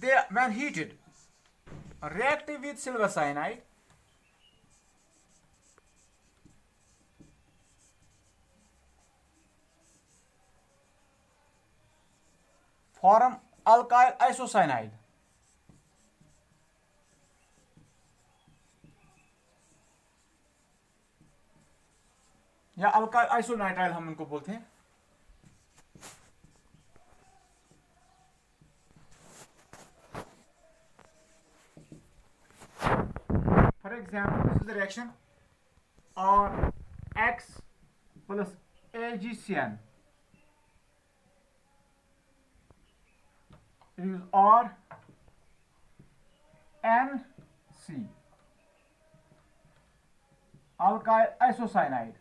they when heated react with silver cyanide, form alkyl isocyanide. या alkyl आइसोनाइट्राइल हम इनको बोलते हैं. For example this is the reaction और X plus AgCN is or NC alkyl isocyanide.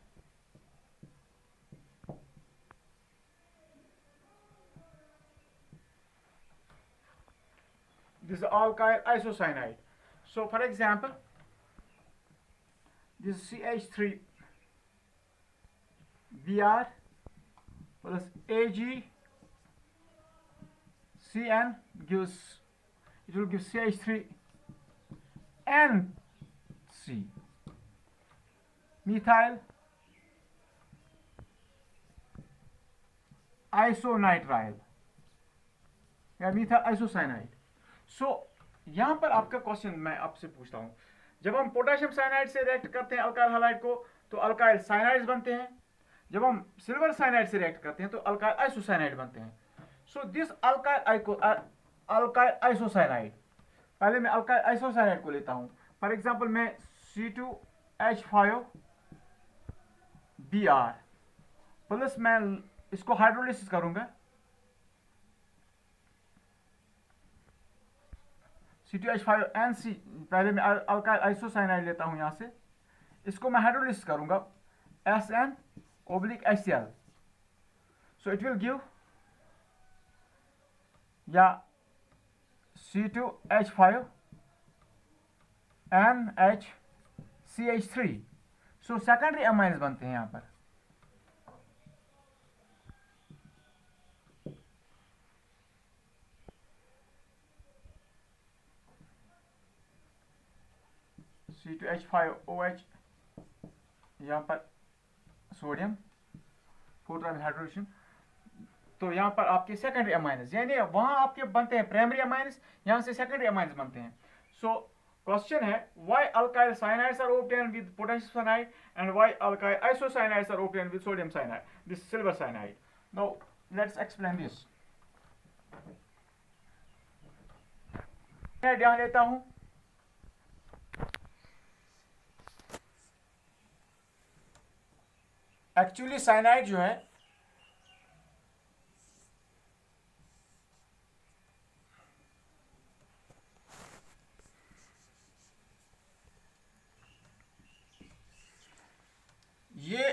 This is alkyl isocyanide. So for example, this is CH3 Br plus AgCN gives, it will give CH3 NC methyl isonitrile या methyl isocyanide. सो यहां पर आपका question मैं आपसे पूछता हूं, जब हम पोटेशियम साइनाइड से रिएक्ट करते हैं अल्काइल हैलाइड को तो अल्काइल साइनाइड्स बनते हैं, जब हम सिल्वर साइनाइड से रिएक्ट करते हैं तो अल्काइल आइसोसाइनाइड बनते हैं. सो दिस अल्काइल आइसोसाइनाइड, पहले मैं अल्काइल आइसोसाइनाइड को लेता हूं. फॉर एग्जांपल मैं C2H5Br प्लस मैं इसको हाइड्रोलिसिस करूंगा, C2H5NC, पहले मैं अल्काइल आइसोसाइनाइड लेता हूं, यहां से इसको मैं हाइड्रोलिसिस करूंगा SN/HCl. So it will give या C2H5NHCH3. सो सेकेंडरी अमाइन्स बनते हैं यहां पर. C2H5OH यहाँ पर सोडियम 4 टाइम हाइड्रोजन. तो यहाँ पर आपके सेकेंडरी अमाइनस, यानी वहां आपके बनते हैं प्राइमरी अमाइनस, यहाँ से सेकेंडरी अमाइनस बनते हैं. सो क्वेश्चन है why alkyl cyanides are obtained with potassium cyanide and why alkyl isocyanides are obtained with sodium cyanide, this silver cyanide. Now let's explain this. मैं ध्यान लेता हूं, एक्चुअली साइनाइड जो है ये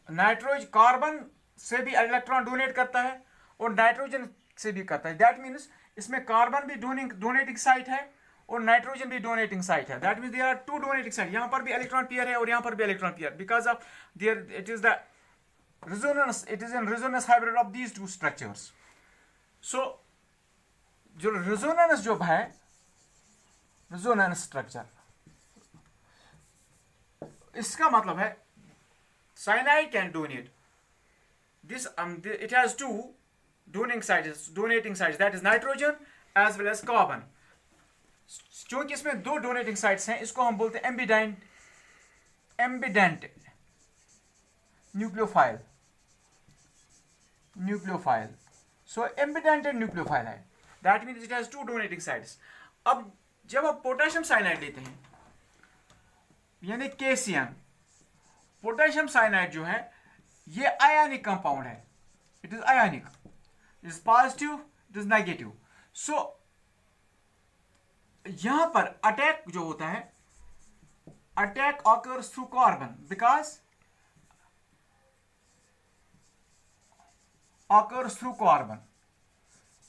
नाइट्रोजन कार्बन से भी इलेक्ट्रॉन डोनेट करता है और नाइट्रोजन से भी करता है. दैट मीन्स इसमें कार्बन भी डोनेटिंग साइट है और नाइट्रोजन भी डोनेटिंग साइट है. That means there are two donating site. यहां पर भी इलेक्ट्रॉन पेयर है और यहां पर भी electron pair, because of there it is the resonance, it is in resonance hybrid of these two structures. So जो रेजोनेंस जो है, रेजोनेंस स्ट्रक्चर, इसका मतलब है cyanide can donate this it has two donating sites, that is nitrogen as well as carbon. क्योंकि इसमें दो donating sites हैं, इसको हम बोलते हैं ambident nucleophile. So ambident and nucleophile है, that means it has two donating sites. अब जब आप पोटेशियम साइनाइड लेते हैं यानी KCN, पोटेशियम साइनाइड जो है ये आयनिक कंपाउंड है, it is ionic, it is positive, it is negative. So यहां पर अटैक जो होता है, attack occurs through carbon, because occurs through carbon.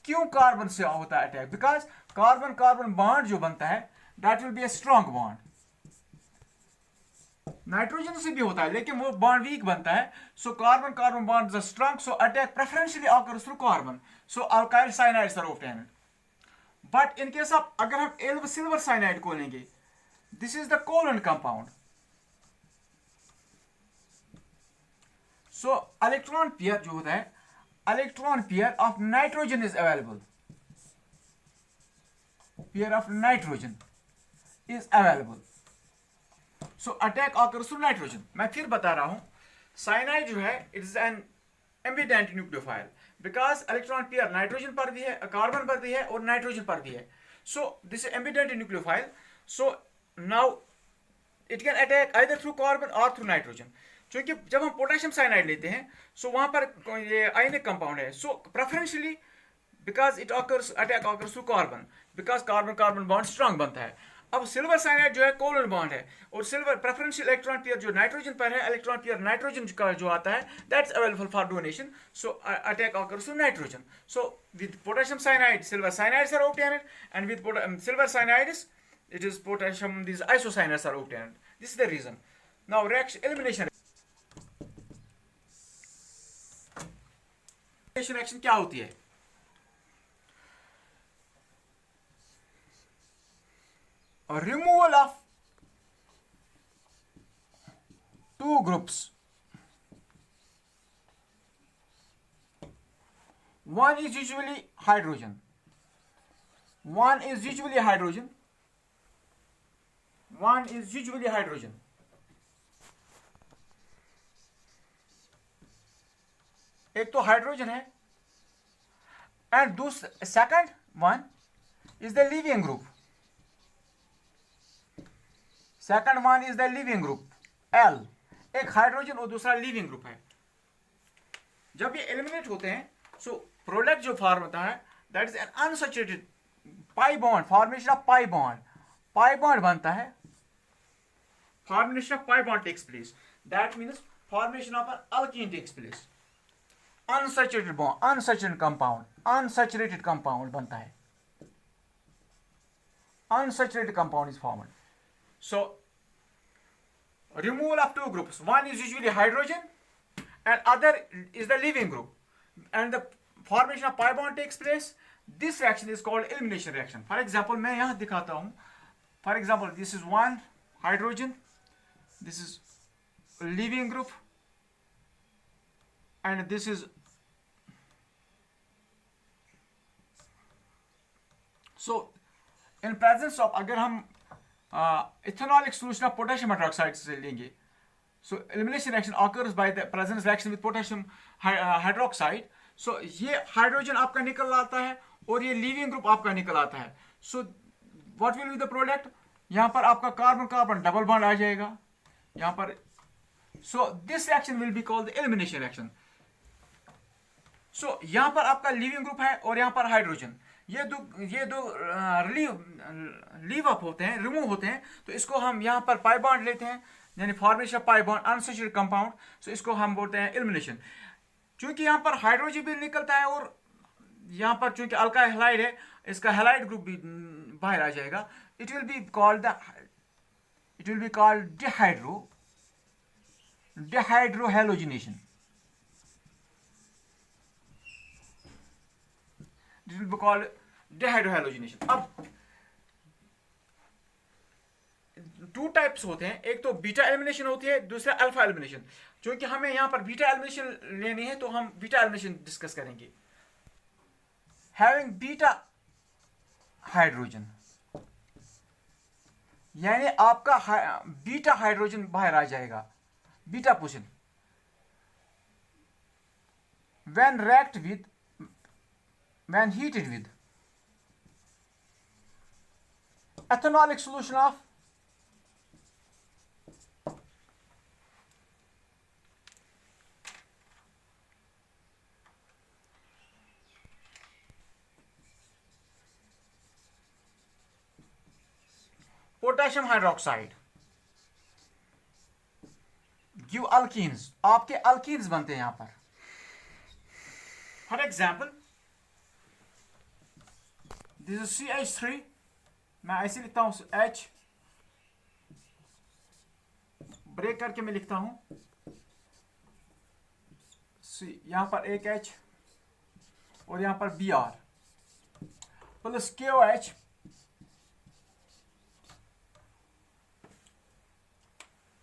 क्यों कार्बन से होता है attack? Because carbon carbon bond जो बनता है that will be a strong bond. Nitrogen से भी होता है लेकिन वो बॉन्ड वीक बनता है. So carbon carbon bond is strong, so attack preferentially occurs through carbon. So alkyl cyanides are obtained. But in case of अगर हम सिल्वर साइनाइड को लेंगे, this is the covalent compound. So electron pair जो होता है, electron pair of nitrogen is available. Pair of nitrogen is available. So attack occurs through nitrogen. मैं फिर बता रहा हूं, साइनाइड जो है it is an ambient nucleophile because electron pair nitrogen पर भी है, कार्बन पर भी है और नाइट्रोजन पर भी है. So this is ambient nucleophile. So now it can attack either through carbon और थ्रू नाइट्रोजन. क्योंकि जब हम पोटेशियम साइनाइड लेते हैं सो वहां पर ये आयनिक कंपाउंड है. So preferentially because it occurs attack occurs through carbon, because carbon carbon bond strong बनता है. अब सिल्वर साइनाइड जो है कोवेलेंट बॉन्ड है और सिल्वर प्रेफरेंशियल इलेक्ट्रॉन पेयर जो नाइट्रोजन पर है, इलेक्ट्रॉन पेयर नाइट्रोजन का जो आता है that's available for donation. So attack occurs to nitrogen. So with potassium cyanide silver cyanides are obtained and with silver cyanides it is potassium, these isocyanates are obtained. This is the reason. Now reaction elimination reaction क्या होती है? Removal of two groups. One is usually hydrogen. One is usually hydrogen. One is usually hydrogen. एक तो hydrogen है and दूसरा second one is the leaving group. Second one is the leaving group L. एक hydrogen और दूसरा leaving group है. जब ये एलिमिनेट होते हैं सो प्रोडक्ट जो फॉर्म होता है that is an unsaturated pi bond. Formation of pi bond. Pi bond बनता है. Formation of pi bond takes place. That means formation of an alkene takes place. Unsaturated bond, unsaturated compound, unsaturated compound बनता है. Unsaturated compound is formed. So removal of two groups. One is usually hydrogen and other is the leaving group. And the formation of pi bond takes place. This reaction is called elimination reaction. For example, मैं यहाँ दिखाता हूँ. For example, this is one hydrogen. This is leaving group. And this is so in presence of अगर हम ethanolic solution of potassium hydroxide से लेंगे, so elimination reaction occurs by the presence reaction with potassium hydroxide. so ये hydrogen आपका निकल आता है और ये लीविंग ग्रुप आपका निकल आता है. so what will be the product? यहाँ पर आपका कार्बन कार्बन डबल बॉन्ड आ जाएगा यहाँ पर. so this reaction will be called the elimination reaction. so यहाँ पर आपका लीविंग ग्रुप है और यहाँ पर हाइड्रोजन. ये दो लीव अप होते हैं, रिमूव होते हैं. तो इसको हम यहाँ पर पाई बॉन्ड लेते हैं यानी formation of pi bond unsaturated compound. So इसको हम बोलते हैं एलिमिनेशन. क्योंकि यहाँ पर हाइड्रोजन भी निकलता है और यहाँ पर चूंकि अल्काइल हैलाइड है इसका हैलाइड ग्रुप भी बाहर आ जाएगा. It will be called dehydrohalogenation. It will be called dehydrohalogenation. अब टू टाइप्स होते हैं. एक तो बीटा एलिमिनेशन होती है, दूसरा अल्फा एलिमिनेशन. क्योंकि हमें यहां पर बीटा एलिमिनेशन लेनी है तो हम बीटा एलिमिनेशन डिस्कस करेंगे. हैविंग बीटा हाइड्रोजन यानी आपका बीटा हाइड्रोजन बाहर आ जाएगा, beta position. when heated with ethanolic solution of potassium hydroxide give alkenes. आपके अल्कीन्स बनते हैं यहां पर. For example this is CH3. मैं ऐसे लिखता हूं H ब्रेक करके मैं लिखता हूं यहां पर एक H और यहां पर Br plus KOH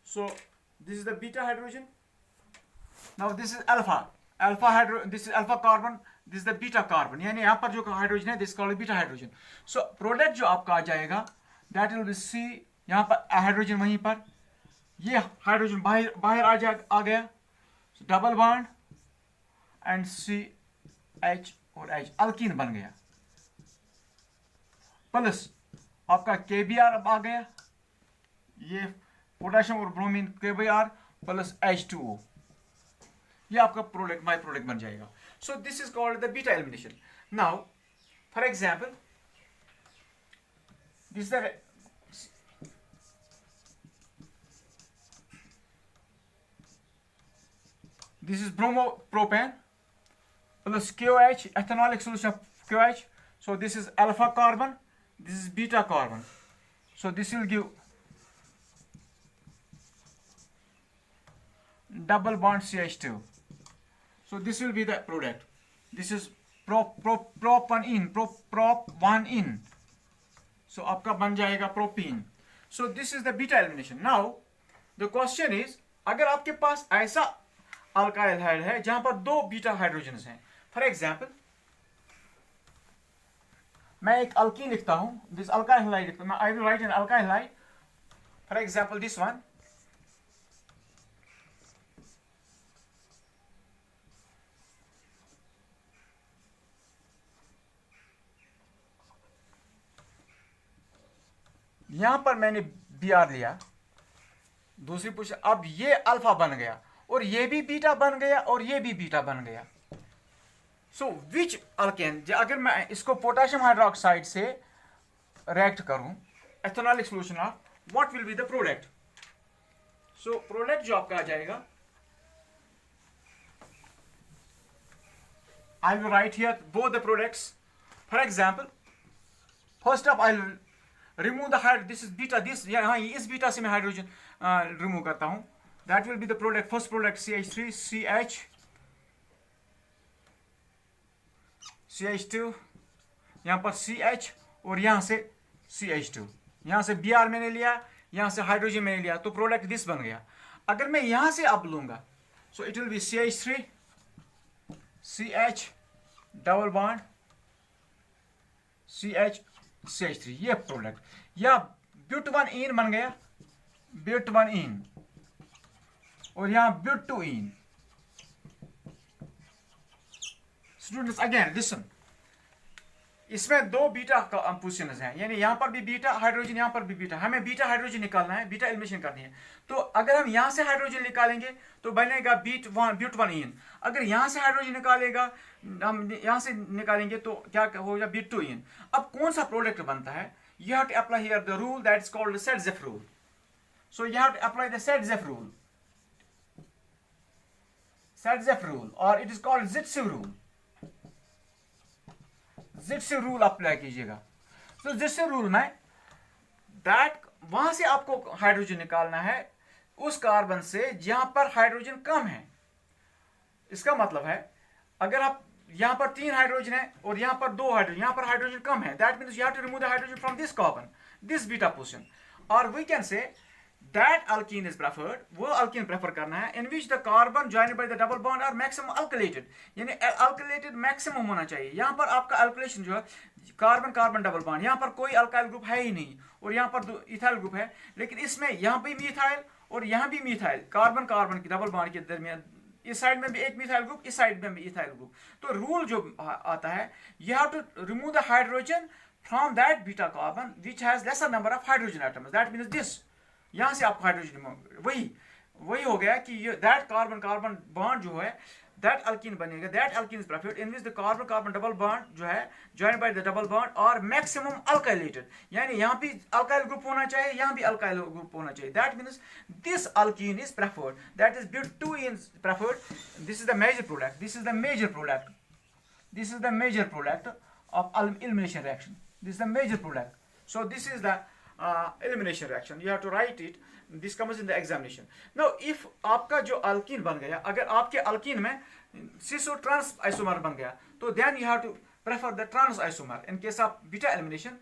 so this is the beta hydrogen. Now this is alpha this is alpha carbon, this is the beta carbon, यानी यहाँ पर जो हाइड्रोजन है this is called beta hydrogen. So product जो आपका आ जाएगा that will be C, यहाँ पर हाइड्रोजन वहीं पर, ये हाइड्रोजन बाहर आ गया, डबल बॉन्ड एंड CH और H अल्कीन बन गया, प्लस आपका KBr अब आ गया, ये पोटेशियम और ब्रोमीन KBr प्लस H2O, ये आपका प्रोडक्ट बाय प्रोडक्ट बन जाएगा. So this is called the beta elimination. Now for example this is bromopropane plus KOH, ethanolic solution of KOH. So this is alpha carbon, this is beta carbon. So this will give double bond CH2. So this will be the product. This is prop 1 in. So आपका बन जाएगा propene. So this is the beta elimination. Now the question is, अगर आपके पास ऐसा alkyl hide है जहां पर दो बीटा हाइड्रोजन हैं, फॉर एग्जाम्पल मैं एक अल्कीन लिखता हूं, दिस अल्काइल हाइड लिखता हूं, I will write an alkyl halide, for example this one, यहां पर मैंने Br लिया, दूसरी पोजीशन, अब ये अल्फा बन गया और ये भी बीटा बन गया और ये भी बीटा बन गया. सो विच अल्केन, अगर मैं इसको पोटेशियम हाइड्रोक्साइड से रिएक्ट करूं ethanolic solution of, what will be the product. So product जो आपका आ जाएगा, आई will right here both the products. For example first of I will remove the hydrogen, this is beta, this यहाँ इस beta से मैं hydrogen remove करता हूं. That will be the product, first product CH3, CH2, यहाँ पर CH और यहाँ से CH2, यहाँ से Br मैंने लिया, यहाँ से हाइड्रोजन मैंने लिया, तो प्रोडक्ट दिस बन गया. अगर मैं यहाँ से अब लूंगा, so it will B CH3, CH double bond CH, CH3, ये प्रोडक्ट, या ब्यूट1 बन गया, ब्यूट1 और यहां ब्यूट2. स्टूडेंट्स अगेन लिसन, इसमें दो बीटा पोजिशंस हैं, यानी यहां पर भी बीटा हाइड्रोजन, यहां पर भी बीटा, हमें बीटा हाइड्रोजन निकालना है, बीटा एलिमिनेशन करनी है. तो अगर हम यहां से हाइड्रोजन निकालेंगे तो बनेगा ब्यूट1. अगर यहां से हाइड्रोजन निकालेगा, हम यहां से निकालेंगे तो क्या होगा, ब्यूट2. अब कौन सा प्रोडक्ट बनता है, you have to apply here the rule that is called the Setzeff rule. So you have to apply the Setzeff rule, or it is called Zipf rule. Zipf rule apply कीजिएगा. तो Zipf rule में that वहां से आपको hydrogen निकालना है उस carbon से जहां पर हाइड्रोजन कम है. इसका मतलब है अगर आप यहां पर 3 हाइड्रोजन है और यहां पर 2 हाइड्रोजन, यहां पर हाइड्रोजन कम है, that means you have to remove the hydrogen from this carbon, this beta position, और we can say that alkene is preferred, वो अल्कीन प्रेफर करना है in which the carbon joined by the double bond are maximum alkylated, यानी alkylated maximum होना चाहिए. यहां पर आपका अल्किलेशन जो है कार्बन कार्बन डबल बॉन्ड, यहां पर कोई अल्काइल ग्रुप है ही नहीं और यहां पर इथाइल ग्रुप है, लेकिन इसमें यहां भी मिथाइल और यहां भी मिथाइल, कार्बन कार्बन की डबल बॉन्ड के दरमियान इस साइड में भी एक मिथाइल ग्रुप, इस साइड में भी इथाइल ग्रुप. तो रूल जो आता है, you have to remove the hydrogen from that beta carbon which has lesser number of hydrogen atoms, that means this, यहां से आप हाइड्रोजन, वही हो गया कि दैट कार्बन कार्बन बॉन्ड जो है दैट अल्कीन बनेगा, that alkene is preferred in which the carbon carbon double bond जो है joined by the double bond और मैक्सिमम अल्काइलेटेड, यानी यहां भी अल्काइल ग्रुप होना चाहिए, यहां भी अल्काइल ग्रुप होना चाहिए. That means this alkene is preferred, that is ब्यूट2 is preferred. This is the major product, this is the major product, this is the major product of elimination reaction, this is the major product. So this is the elimination reaction. You have to write it. This comes in the examination. Now if आपका जो alkene बन गया, अगर आपके alkene में cis और trans isomer बन गया, तो then you have to prefer the trans isomer. In case of beta elimination,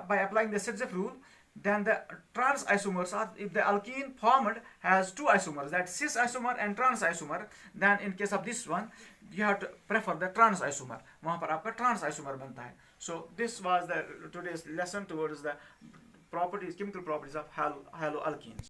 by applying the Sidzeff rule, then the trans isomers are, if the alkene formed has two isomers, that cis isomer and trans isomer, then in case of this one you have to prefer the trans isomer. वहाँ पर आपका trans isomer बनता है. So this was the today's lesson towards the properties, chemical properties of haloalkenes.